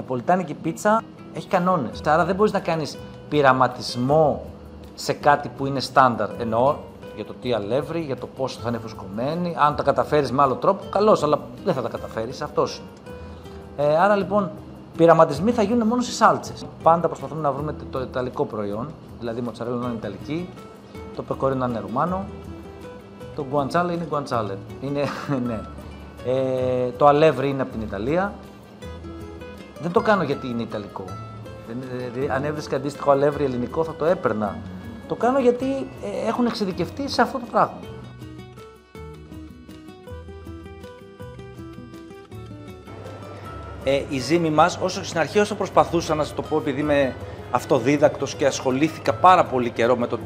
ναπολιτάνικη πίτσα έχει κανόνες. Άρα δεν μπορείς να κάνεις πειραματισμό σε κάτι που είναι στάνταρ. Εννοώ για το τι αλεύρι, για το πόσο θα είναι φουσκωμένη. Αν τα καταφέρεις με άλλο τρόπο, καλώς, αλλά δεν θα τα καταφέρεις. Αυτός είναι. Άρα λοιπόν, πειραματισμοί θα γίνουν μόνο στις σάλτσες. Πάντα προσπαθούμε να βρούμε το ιταλικό προϊόν, δηλαδή η μοτσαρέλα να είναι ιταλική, το πεκόρινο να είναι ρουμάνο, το γκουαντσάλε είναι γκουαντσάλε. Ναι. Το αλεύρι είναι από την Ιταλία. Δεν το κάνω γιατί είναι ιταλικό. Αν έβρισκα αντίστοιχο αλεύρι ελληνικό θα το έπαιρνα. Το κάνω γιατί έχουν εξειδικευτεί σε αυτό το πράγμα. Η ζύμη μας, στην αρχή όσο προσπαθούσα να σας το πω, επειδή είμαι αυτοδίδακτος και ασχολήθηκα πάρα πολύ καιρό με το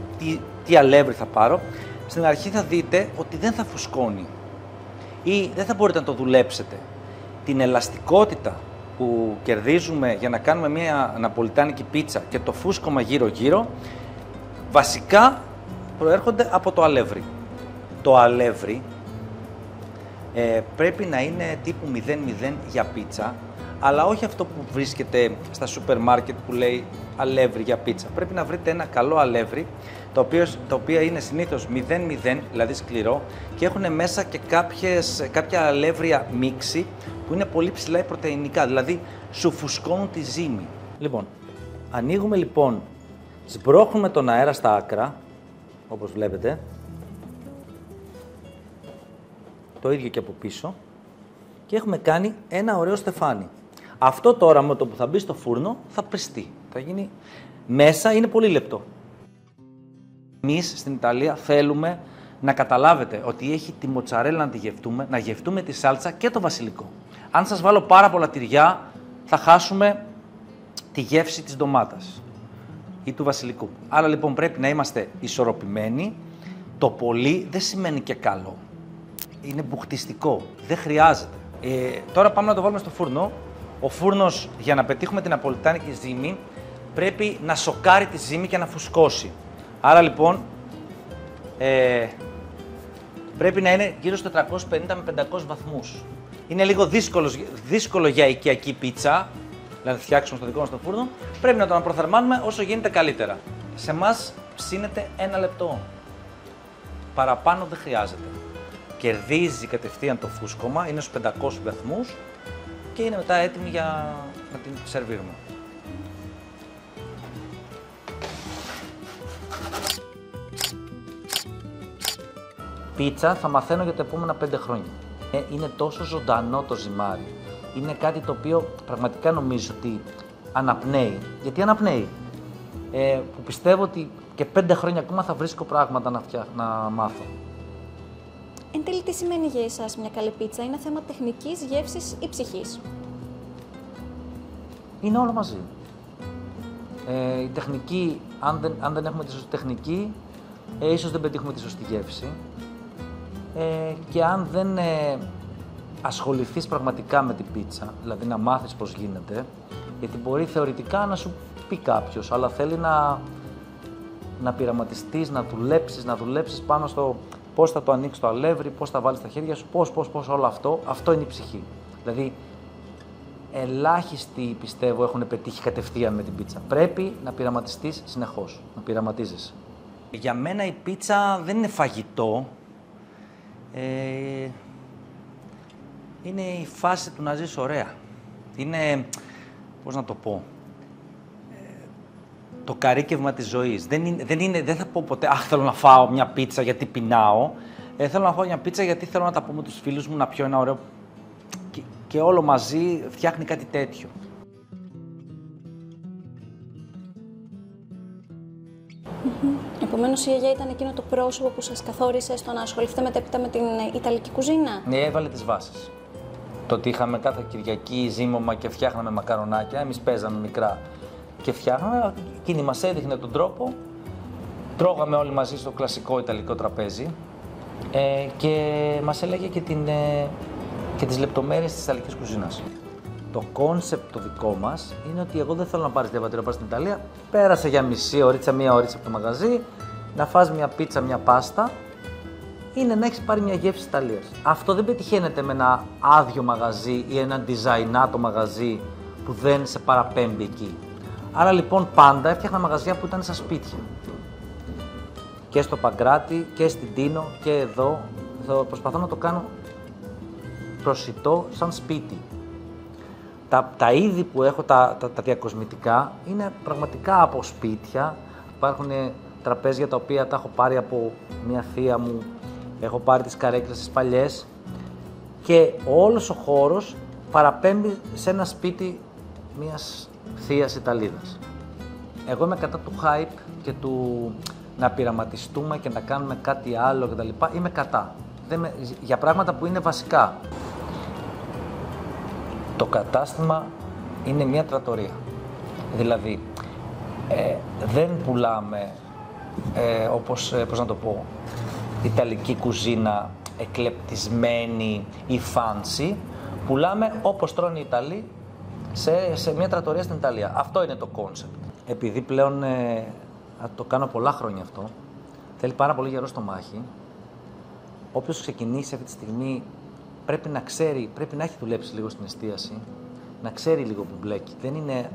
τι αλεύρι θα πάρω, στην αρχή θα δείτε ότι δεν θα φουσκώνει ή δεν θα μπορείτε να το δουλέψετε. Την ελαστικότητα που κερδίζουμε για να κάνουμε μια ναπολιτάνικη πίτσα και το φούσκωμα γύρω-γύρω, βασικά προέρχονται από το αλεύρι. Το αλεύρι πρέπει να είναι τύπου 0-0 για πίτσα, αλλά όχι αυτό που βρίσκεται στα σούπερ μάρκετ που λέει αλεύρι για πίτσα. Πρέπει να βρείτε ένα καλό αλεύρι, τα οποία είναι συνήθως 0-0, δηλαδή σκληρό, και έχουν μέσα και κάποια αλεύρια μίξη που είναι πολύ ψηλά η πρωτεϊνικά, δηλαδή σου φουσκώνουν τη ζύμη. Λοιπόν, ανοίγουμε λοιπόν, σμπρώχνουμε τον αέρα στα άκρα, όπως βλέπετε, το ίδιο και από πίσω, και έχουμε κάνει ένα ωραίο στεφάνι. Αυτό τώρα με το που θα μπει στο φούρνο θα πριστεί, θα γίνει μέσα, είναι πολύ λεπτό. Εμείς στην Ιταλία θέλουμε να καταλάβετε ότι έχει τη μοτσαρέλα να τη γευτούμε, να γευτούμε τη σάλτσα και το βασιλικό. Αν σας βάλω πάρα πολλά τυριά, θα χάσουμε τη γεύση της ντομάτας ή του βασιλικού. Άρα λοιπόν πρέπει να είμαστε ισορροπημένοι. Το πολύ δεν σημαίνει και καλό. Είναι μπουχτιστικό, δεν χρειάζεται. Τώρα πάμε να το βάλουμε στο φούρνο. Ο φούρνος, για να πετύχουμε την ναπολιτάνικη ζύμη, πρέπει να σοκάρει τη ζύμη και να φουσκώσει. Άρα λοιπόν, πρέπει να είναι γύρω στους 450 με 500 βαθμούς. Είναι λίγο δύσκολο για οικιακή πίτσα, να φτιάξουμε στο δικό μας το φούρνο. Πρέπει να το αναπροθερμάνουμε όσο γίνεται καλύτερα. Σε εμάς ψήνεται 1 λεπτό. Παραπάνω δεν χρειάζεται. Κερδίζει κατευθείαν το φούσκωμα, είναι στους 500 βαθμούς και είναι μετά έτοιμη για να την σερβίρουμε. Πίτσα θα μαθαίνω για τα επόμενα 5 χρόνια. Είναι τόσο ζωντανό το ζυμάρι. Είναι κάτι το οποίο πραγματικά νομίζω ότι αναπνέει. Γιατί αναπνέει. Που πιστεύω ότι και 5 χρόνια ακόμα θα βρίσκω πράγματα να μάθω. Εν τέλει, τι σημαίνει για εσάς μια καλή πίτσα? Είναι θέμα τεχνικής, γεύσης ή ψυχής? Είναι όλο μαζί. Η τεχνική, αν δεν έχουμε τη σωστή τεχνική, ίσως δεν πετύχουμε τη σωστή γεύση. Και αν δεν ασχοληθείς πραγματικά με την πίτσα, δηλαδή να μάθεις πώς γίνεται, γιατί μπορεί θεωρητικά να σου πει κάποιος, αλλά θέλει να πειραματιστείς, να δουλέψεις πάνω στο πώς θα το ανοίξεις το αλεύρι, πώς θα βάλεις τα χέρια σου, πώς όλο αυτό. Αυτό είναι η ψυχή. Δηλαδή, ελάχιστοι πιστεύω έχουν πετύχει κατευθείαν με την πίτσα. Πρέπει να πειραματιστείς συνεχώς, να πειραματίζεσαι. Για μένα η πίτσα δεν είναι φαγητό. Είναι η φάση του να ζεις ωραία. Είναι, πώς να το πω, το καρύκευμα της ζωής. Δεν θα πω ποτέ, αχ, θέλω να φάω μια πίτσα γιατί πεινάω. Θέλω να φάω μια πίτσα γιατί θέλω να τα πω με τους φίλους μου, να πιω ένα ωραίο... Και όλο μαζί φτιάχνει κάτι τέτοιο. Επομένως, η γιαγιά ήταν εκείνο το πρόσωπο που σας καθόρισε στο να ασχοληθείτε μετέπειτα με την Ιταλική κουζίνα. Ναι, έβαλε τις βάσεις. Το ότι είχαμε κάθε Κυριακή ζύμωμα και φτιάχναμε μακαρονάκια, εμείς παίζαμε μικρά και φτιάχναμε, εκείνη μας έδειχνε τον τρόπο. Τρώγαμε όλοι μαζί στο κλασικό Ιταλικό τραπέζι και μας έλεγε και τις λεπτομέρειες της Ιταλικής κουζίνας. Το κόνσεπτ το δικό μας είναι ότι εγώ δεν θέλω να πάρεις διαβατήριο να πας στην Ιταλία. Πέρασε για μισή ωρίτσα, μία ωρίτσα από το μαγαζί, να φας μια πίτσα, μια πάστα, είναι να έχεις πάρει μια γεύση της Ιταλίας. Αυτό δεν πετυχαίνεται με ένα άδειο μαγαζί ή ένα ντιζαϊνάτο μαγαζί που δεν σε παραπέμπει εκεί. Άρα λοιπόν πάντα έφτιαχνα μαγαζιά που ήταν στα σπίτια. Και στο Παγκράτη και στην Τίνο και εδώ. Προσπαθώ να το κάνω προσιτό σαν σπίτι. Τα είδη που έχω, τα διακοσμητικά, είναι πραγματικά από σπίτια. Υπάρχουν τραπέζια τα οποία τα έχω πάρει από μια θεία μου, έχω πάρει τις καρέκλες τις παλιές και όλος ο χώρος παραπέμπει σε ένα σπίτι μιας θείας Ιταλίδας. Εγώ είμαι κατά του hype και του να πειραματιστούμε και να κάνουμε κάτι άλλο κτλ. Είμαι κατά. Για πράγματα που είναι βασικά. Το κατάστημα είναι μια τρατορία. Δηλαδή, δεν πουλάμε, πώς να το πω, ιταλική κουζίνα εκλεπτισμένη ή fancy. Πουλάμε όπως τρώνε οι Ιταλοί σε μια τρατορία στην Ιταλία. Αυτό είναι το κόνσεπτ. Επειδή πλέον το κάνω πολλά χρόνια αυτό, θέλει πάρα πολύ γερό στο μάχη. Όποιος ξεκινήσει αυτή τη στιγμή πρέπει να ξέρει, πρέπει να έχει δουλέψει λίγο στην εστίαση, να ξέρει λίγο που μπλέκει. Δεν είναι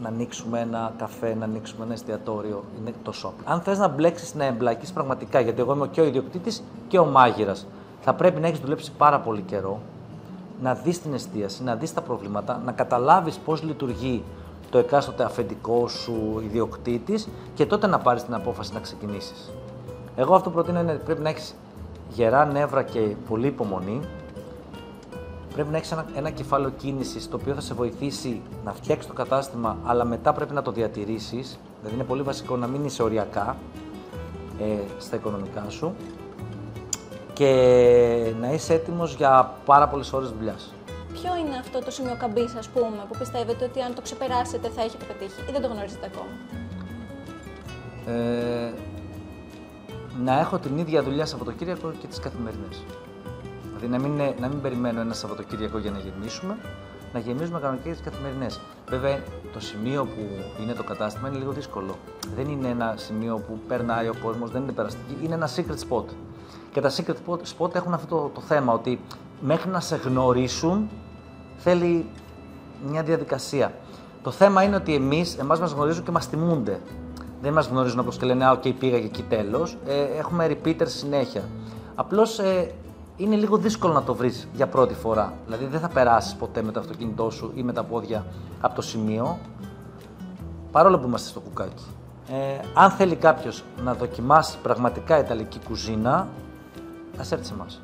να ανοίξουμε ένα καφέ, να ανοίξουμε ένα εστιατόριο, είναι τόσο απλό. Αν θες να μπλέξεις, να εμπλακείς πραγματικά, γιατί εγώ είμαι και ο ιδιοκτήτης και ο μάγειρας, θα πρέπει να έχεις δουλέψει πάρα πολύ καιρό, να δεις την εστίαση, να δεις τα προβλήματα, να καταλάβεις πώς λειτουργεί το εκάστοτε αφεντικό σου ιδιοκτήτης και τότε να πάρεις την απόφαση να ξεκινήσεις. Εγώ αυτό προτείνω είναι ότι πρέπει να έχεις γερά νεύρα και πολλή υπομονή. Πρέπει να έχεις ένα κεφάλαιο κίνησης το οποίο θα σε βοηθήσει να φτιάξεις το κατάστημα, αλλά μετά πρέπει να το διατηρήσεις. Δηλαδή είναι πολύ βασικό να μην είσαι οριακά στα οικονομικά σου και να είσαι έτοιμος για πάρα πολλές ώρες δουλειάς. Ποιο είναι αυτό το σημείο καμπής, ας πούμε, που πιστεύετε ότι αν το ξεπεράσετε θα έχετε πετύχει ή δεν το γνωρίζετε ακόμα? Να έχω την ίδια δουλειά Σαββατοκύριακο και τις καθημερινές. Δηλαδή να μην περιμένω ένα Σαββατοκύριακο για να γεμίσουμε, να γεμίζουμε κανονικά τις καθημερινές. Βέβαια, το σημείο που είναι το κατάστημα είναι λίγο δύσκολο. Δεν είναι ένα σημείο που περνάει ο κόσμος, δεν είναι περαστική, είναι ένα secret spot. Και τα secret spot έχουν αυτό το θέμα, ότι μέχρι να σε γνωρίσουν θέλει μια διαδικασία. Το θέμα είναι ότι εμάς μας γνωρίζουν και μας τιμούνται. Δεν μας γνωρίζουν όπως και λένε «οκ, πήγα και εκεί τέλος». Έχουμε repeaters συνέχεια. Απλώς είναι λίγο δύσκολο να το βρεις για πρώτη φορά. Δηλαδή δεν θα περάσεις ποτέ με το αυτοκίνητό σου ή με τα πόδια από το σημείο, παρόλο που είμαστε στο κουκάκι. Αν θέλει κάποιος να δοκιμάσει πραγματικά ιταλική κουζίνα, ας έρθει σε εμάς.